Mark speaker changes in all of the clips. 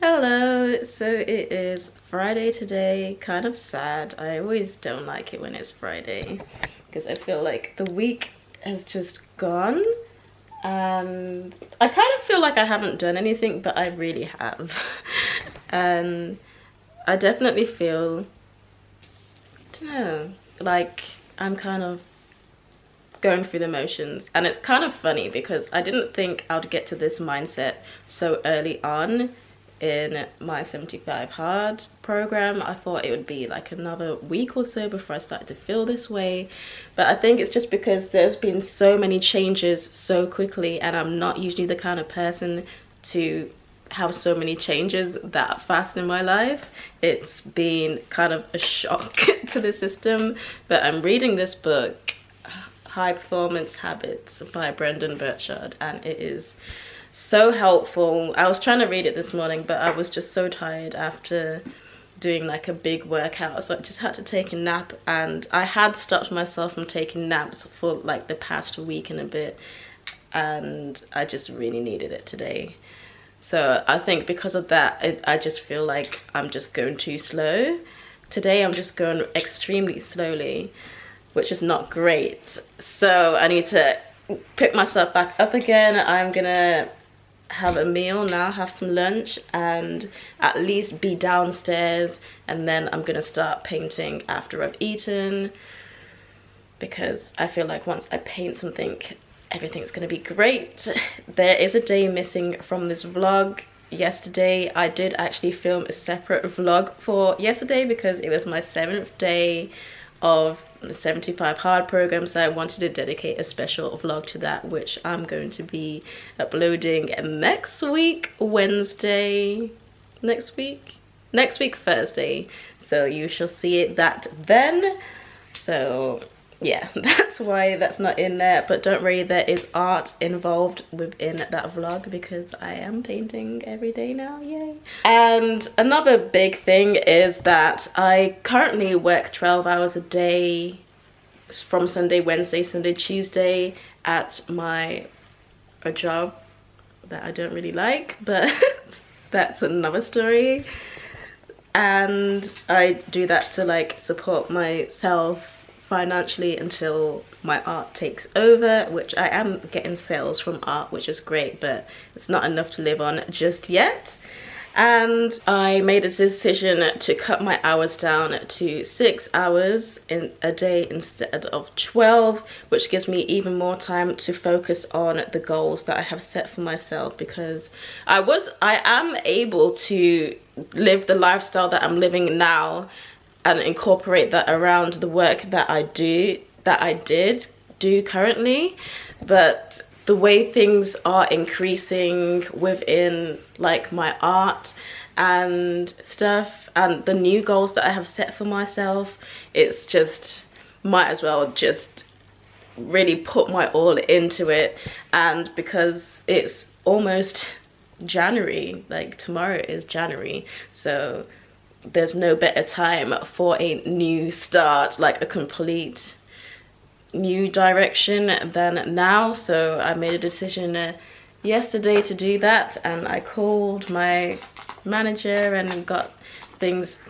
Speaker 1: Hello, so it is Friday today. Kind of sad. I always don't like it when it's Friday because I feel like the week has just gone and I kind of feel like I haven't done anything, but I really have. And I definitely feel, I don't know, like I'm kind of going through the motions. And it's kind of funny because I didn't think I would get to this mindset so early on in my 75 hard program. I thought it would be like another week or so before I started to feel this way, but I think it's just because there's been so many changes so quickly, and I'm not usually the kind of person to have so many changes that fast in my life. It's been kind of a shock to the system, but I'm reading this book, High Performance Habits by Brendan Burchard, and it is so helpful. I was trying to read it this morning, but I was just so tired after doing like a big workout, so I just had to take a nap, and I had stopped myself from taking naps for like the past week and a bit, and I just really needed it today. So I think because of that, I just feel like I'm just going too slow. Today I'm just going extremely slowly, which is not great. So I need to pick myself back up again. I'm gonna have a meal now, have some lunch, and at least be downstairs, and then I'm gonna start painting after I've eaten, because I feel like once I paint something, everything's gonna be great. There is a day missing from this vlog. Yesterday I did actually film a separate vlog for yesterday because it was my 7th day of the 75 hard program, so I wanted to dedicate a special vlog to that, which I'm going to be uploading next week Wednesday, next week Thursday, so you shall see it that then. So yeah, that's why that's not in there, but don't worry, there is art involved within that vlog because I am painting every day now, yay. And another big thing is that I currently work 12 hours a day from Sunday, Wednesday, Sunday, Tuesday at a job that I don't really like, but that's another story. And I do that to like support myself financially until my art takes over, which I am getting sales from art, which is great, but it's not enough to live on just yet. And I made a decision to cut my hours down to 6 hours in a day instead of 12, which gives me even more time to focus on the goals that I have set for myself, because I am able to live the lifestyle that I'm living now and incorporate that around the work that I did do currently. But the way things are increasing within like my art and stuff, and the new goals that I have set for myself, it's just might as well just really put my all into it. And because it's almost January, like tomorrow is January, so there's no better time for a new start, like a complete new direction than now. So I made a decision yesterday to do that, and I called my manager and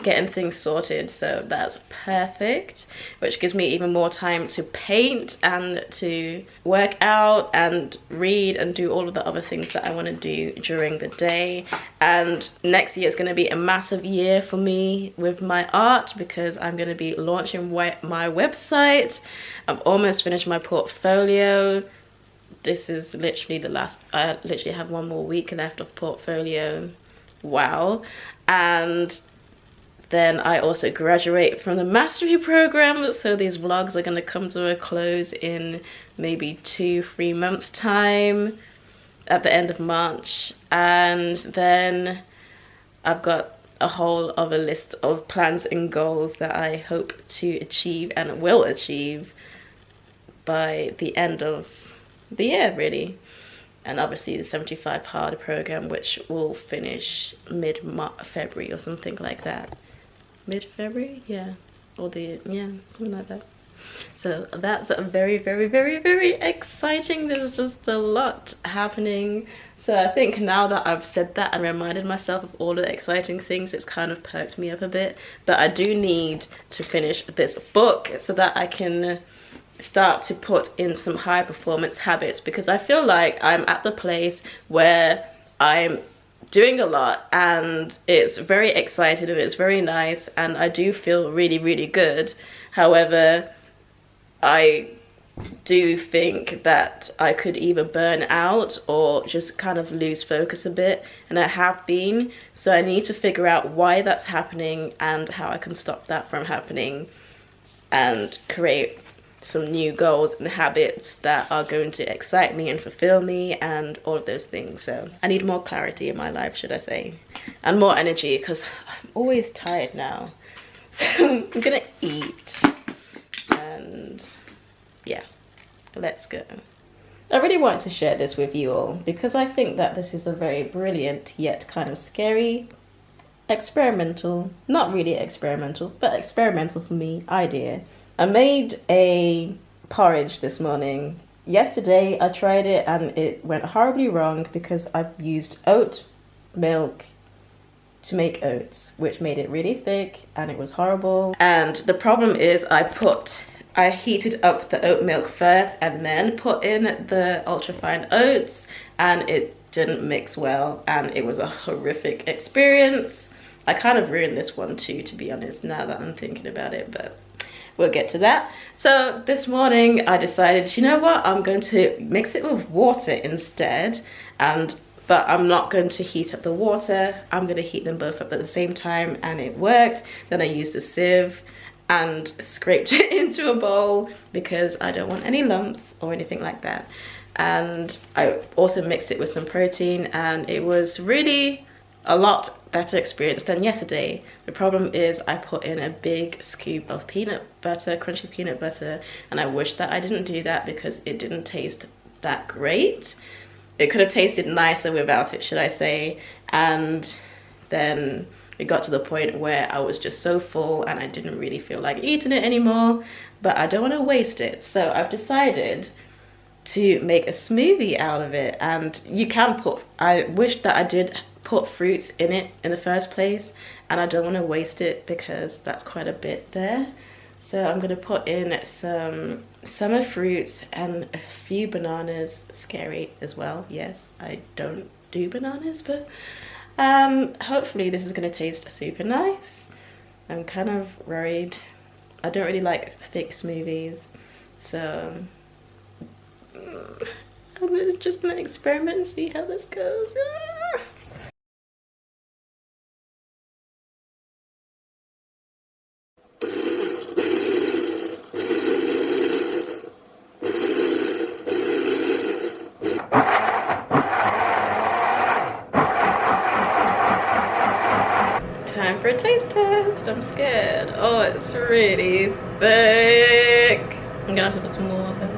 Speaker 1: getting things sorted, so that's perfect, which gives me even more time to paint and to work out and read and do all of the other things that I want to do during the day. And next year is going to be a massive year for me with my art because I'm going to be launching my website. I've almost finished my portfolio. This is literally the last, I literally have one more week left of portfolio. Wow. And then I also graduate from the mastery program, so these vlogs are going to come to a close in maybe 2-3 months time at the end of March. And then I've got a whole other list of plans and goals that I hope to achieve and will achieve by the end of the year, really. And obviously the 75 hard program, which will finish mid-February or something like that. Mid-February, yeah, or yeah, something like that. So that's very, very, very, very exciting. There's just a lot happening. So I think now that I've said that and reminded myself of all the exciting things, it's kind of perked me up a bit. But I do need to finish this book so that I can start to put in some high performance habits, because I feel like I'm at the place where I'm doing a lot and it's very exciting and it's very nice and I do feel really, really good. However, I do think that I could either burn out or just kind of lose focus a bit, and I have been. So I need to figure out why that's happening and how I can stop that from happening and create some new goals and habits that are going to excite me and fulfill me and all of those things. So I need more clarity in my life, should I say, and more energy, because I'm always tired now. So I'm gonna eat and yeah, let's go. I really want to share this with you all because I think that this is a very brilliant yet kind of scary, experimental, not really experimental, but experimental for me, idea. I made a porridge this morning. Yesterday I tried it and it went horribly wrong because I used oat milk to make oats, which made it really thick and it was horrible. And the problem is I heated up the oat milk first and then put in the ultrafine oats, and it didn't mix well and it was a horrific experience. I kind of ruined this one too, to be honest, now that I'm thinking about it, but we'll get to that. So this morning I decided, you know what, I'm going to mix it with water instead, but I'm not going to heat up the water. I'm going to heat them both up at the same time, and it worked. Then I used a sieve and scraped it into a bowl because I don't want any lumps or anything like that. And I also mixed it with some protein, and it was really a lot better experience than yesterday. The problem is I put in a big scoop of peanut butter, crunchy peanut butter, and I wish that I didn't do that because it didn't taste that great. It could have tasted nicer without it, should I say. And then it got to the point where I was just so full and I didn't really feel like eating it anymore, but I don't want to waste it. So I've decided to make a smoothie out of it, and you can put, I wish that I did put fruits in it in the first place, and I don't want to waste it because that's quite a bit there. So I'm going to put in some summer fruits and a few bananas. Scary as well, yes, I don't do bananas, but hopefully this is going to taste super nice. I'm kind of worried. I don't really like thick smoothies, so I'm just going to experiment and see how this goes. Time for a taste test. I'm scared. Oh, it's really thick. I'm gonna have to put some more water.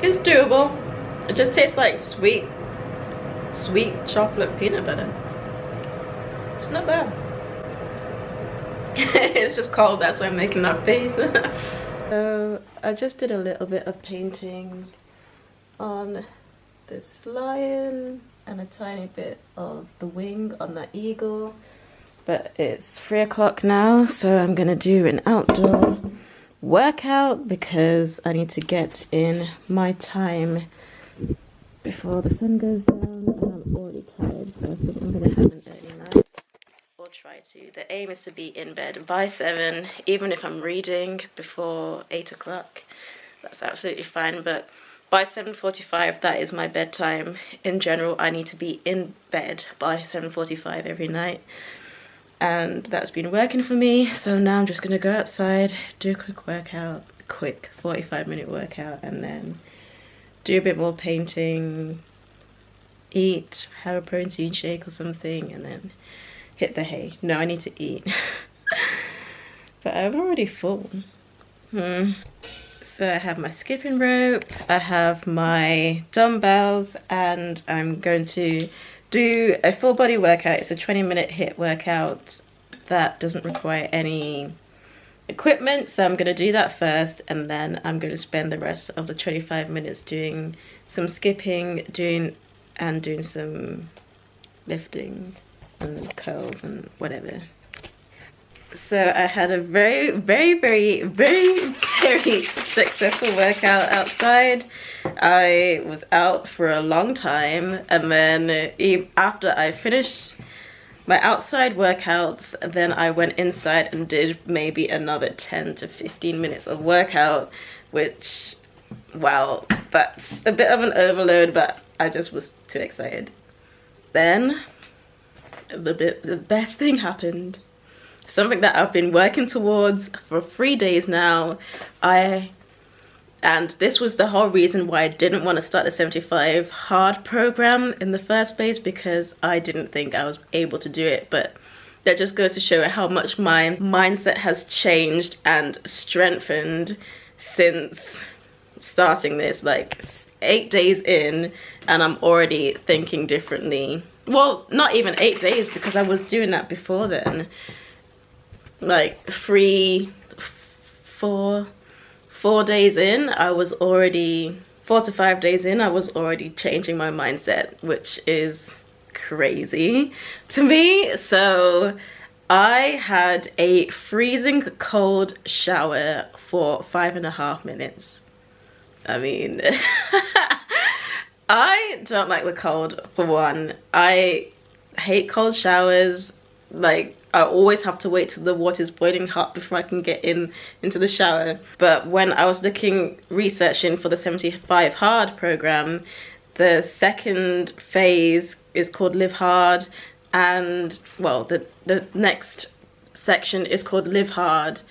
Speaker 1: It's doable. It just tastes like sweet chocolate peanut butter. It's not bad. It's just cold, that's why I'm making that face. So I just did a little bit of painting on this lion and a tiny bit of the wing on that eagle. But it's 3 o'clock now, so I'm gonna do an outdoor workout because I need to get in my time before the sun goes down, and I'm already tired, so I think I'm gonna have an early night. Or try to. The aim is to be in bed by 7, even if I'm reading before 8 o'clock. That's absolutely fine, but by 7:45, that is my bedtime. In general, I need to be in bed by 7:45 every night. And that's been working for me, so now I'm just gonna go outside, do a quick workout, quick 45-minute workout, and then do a bit more painting, eat, have a protein shake or something, and then hit the hay. No, I need to eat. But I'm already full. So I have my skipping rope, I have my dumbbells, and I'm going to do a full body workout. It's a 20-minute HIIT workout that doesn't require any equipment, so I'm going to do that first, and then I'm going to spend the rest of the 25 minutes doing some skipping, doing some lifting and curls and whatever. So I had a very successful workout outside. I was out for a long time, and then after I finished my outside workouts, then I went inside and did maybe another 10 to 15 minutes of workout, which, wow, that's a bit of an overload, but I just was too excited. Then the best thing happened. Something that I've been working towards for 3 days now. And this was the whole reason why I didn't want to start the 75 hard program in the first place, because I didn't think I was able to do it. But that just goes to show how much my mindset has changed and strengthened since starting this, like 8 days in, and I'm already thinking differently. Well, not even 8 days, because I was doing that before then. Like 4 days in, I was already 4 to 5 days in, I was already changing my mindset, which is crazy to me. So I had a freezing cold shower for 5.5 minutes. I mean, I don't like the cold, for one. I hate cold showers. Like, I always have to wait till the water's boiling hot before I can get into the shower. But when I was researching for the 75 hard program, the second phase is called Live Hard, and well, the next section is called Live Hard,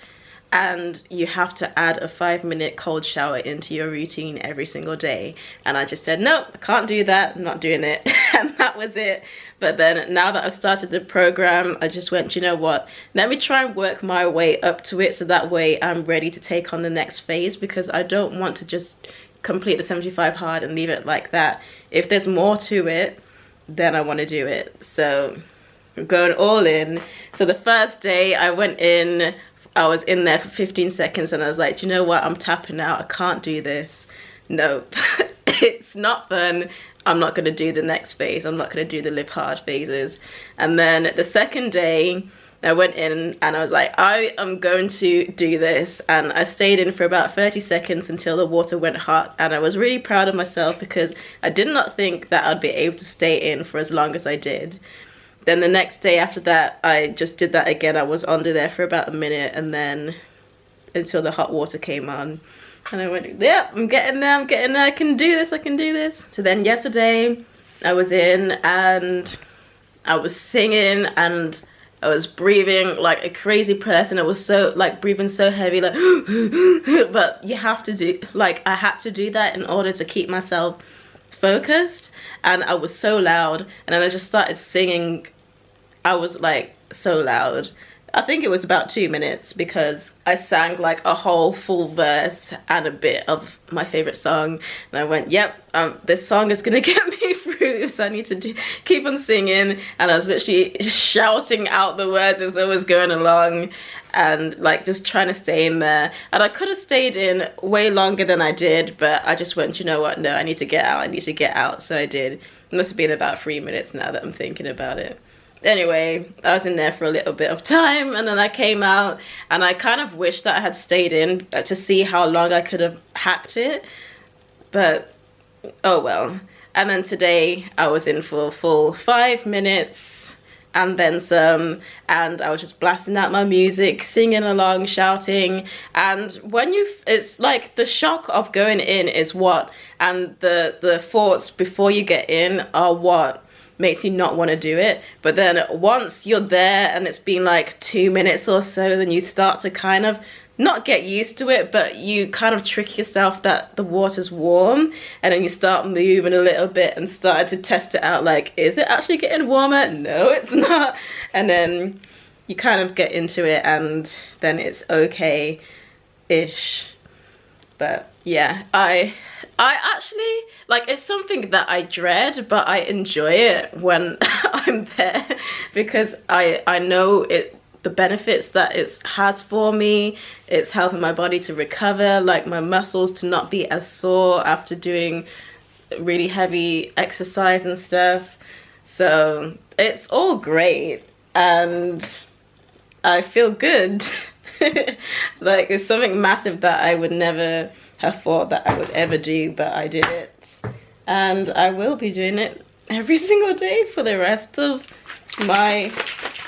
Speaker 1: and you have to add a 5-minute cold shower into your routine every single day. And I just said, no, I can't do that, I'm not doing it. And that was it. But then now that I've started the program, I just went, you know what, let me try and work my way up to it, so that way I'm ready to take on the next phase, because I don't want to just complete the 75 hard and leave it like that. If there's more to it, then I want to do it. So I'm going all in. So the first day I went in, I was in there for 15 seconds and I was like, you know what, I'm tapping out, I can't do this. Nope, it's not fun. I'm not gonna do the next phase. I'm not gonna do the Live Hard phases. And then the second day, I went in and I was like, I am going to do this. And I stayed in for about 30 seconds until the water went hot. And I was really proud of myself, because I did not think that I'd be able to stay in for as long as I did. Then the next day after that, I just did that again. I was under there for about a minute, and then until the hot water came on. And I went, yeah, I'm getting there, I can do this, I can do this. So then yesterday, I was in and I was singing and I was breathing like a crazy person. I was so, like, breathing so heavy, like, but you have to do, like, I had to do that in order to keep myself focused. And I was so loud, and then I just started singing. I was like so loud. I think it was about 2 minutes, because I sang like a whole full verse and a bit of my favorite song, and I went, yep, this song is gonna get me through, so I need to keep on singing. And I was literally shouting out the words as I was going along, and like just trying to stay in there. And I could have stayed in way longer than I did, but I just went, you know what, no, I need to get out, I need to get out. So I did. It must have been about 3 minutes now that I'm thinking about it. Anyway, I was in there for a little bit of time, and then I came out, and I kind of wish that I had stayed in to see how long I could have hacked it, but oh well. And then today I was in for a full 5 minutes and then some, and I was just blasting out my music, singing along, shouting. And when it's like the shock of going in is what, and the thoughts before you get in are what makes you not want to do it. But then once you're there and it's been like 2 minutes or so, then you start to kind of not get used to it, but you kind of trick yourself that the water's warm, and then you start moving a little bit and start to test it out, like, is it actually getting warmer? No, it's not. And then you kind of get into it, and then it's okay-ish. But yeah, I actually, like, it's something that I dread, but I enjoy it when I'm there, because I know the benefits that it has for me. It's helping my body to recover, like my muscles to not be as sore after doing really heavy exercise and stuff. So it's all great and I feel good. Like, it's something massive that I would never have thought that I would ever do, but I did it, and I will be doing it every single day for the rest of my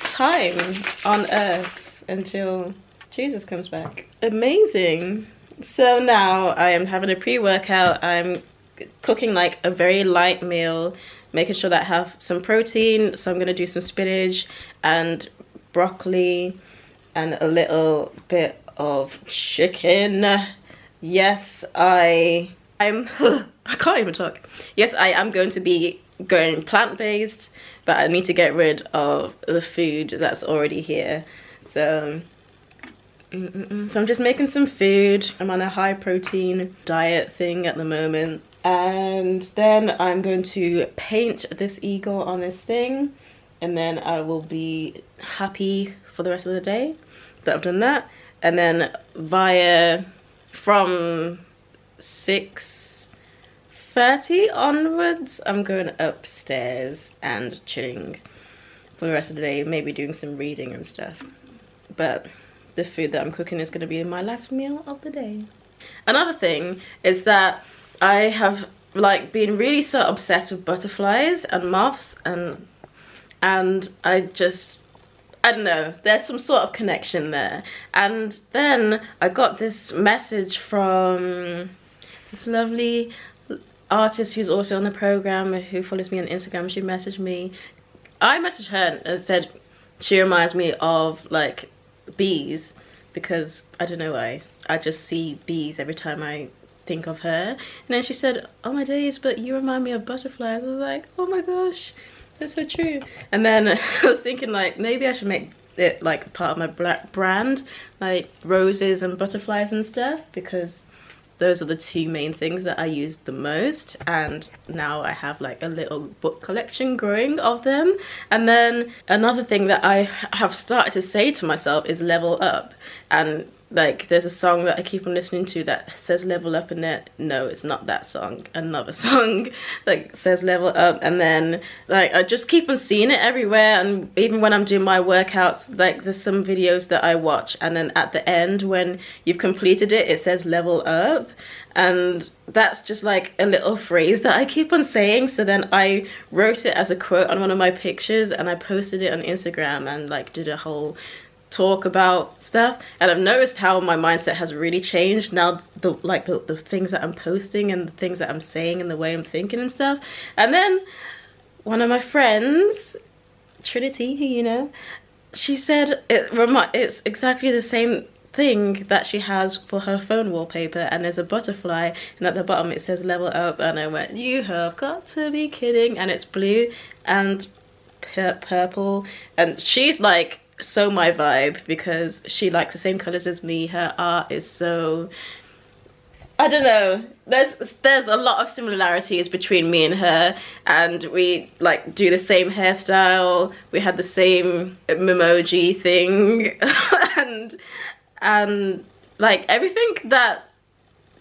Speaker 1: time on earth until Jesus comes back. Amazing. So now I am having a pre-workout. I'm cooking like a very light meal, making sure that I have some protein. So I'm gonna do some spinach and broccoli and a little bit of chicken. Yes, I'm I can't even talk. Yes, I am going to be going plant-based, but I need to get rid of the food that's already here. So so I'm just making some food. I'm on a high protein diet thing at the moment, and then I'm going to paint this eagle on this thing, and then I will be happy for the rest of the day that I've done that. And then from 6:30 onwards, I'm going upstairs and chilling for the rest of the day, maybe doing some reading and stuff. But the food that I'm cooking is going to be my last meal of the day. Another thing is that I have like been really so obsessed with butterflies and moths, and I don't know, there's some sort of connection there. And then I got this message from this lovely artist who's also on the program, who follows me on Instagram. She messaged me. I messaged her and said she reminds me of like bees, because I don't know why, I just see bees every time I think of her. And then she said, oh my days, but you remind me of butterflies. I was like, oh my gosh, that's so true. And then I was thinking like maybe I should make it like part of my brand, like roses and butterflies and stuff, because those are the two main things that I use the most, and now I have like a little book collection growing of them. And then another thing that I have started to say to myself is level up, and like there's a song that I keep on listening to that says level up in it. No, it's not that song, another song like says level up. And then like I just keep on seeing it everywhere, and even when I'm doing my workouts, like there's some videos that I watch and then at the end when you've completed it, it says level up. And that's just like a little phrase that I keep on saying. So then I wrote it as a quote on one of my pictures and I posted it on Instagram and like did a whole talk about stuff. And I've noticed how my mindset has really changed now, the things that I'm posting and the things that I'm saying and the way I'm thinking and stuff. And then one of my friends, Trinity, you know, she said it's exactly the same thing that she has for her phone wallpaper, and there's a butterfly and at the bottom it says level up. And I went, you have got to be kidding. And it's blue and purple, and she's like so my vibe because she likes the same colors as me. Her art is so, I don't know, there's a lot of similarities between me and her, and we like do the same hairstyle, we had the same memoji thing and like everything that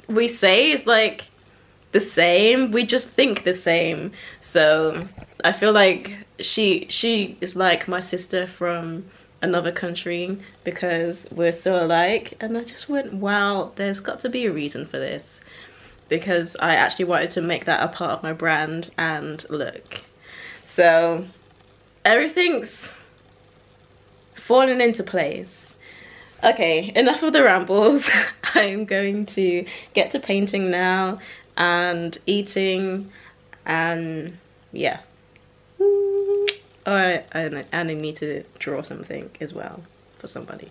Speaker 1: we say is like the same, we just think the same. So I feel like she is like my sister from another country because we're so alike. And I just went, wow, there's got to be a reason for this, because I actually wanted to make that a part of my brand. And look, so everything's falling into place. Okay, enough of the rambles. I'm going to get to painting now and eating, and yeah. Alright, and I need to draw something as well for somebody.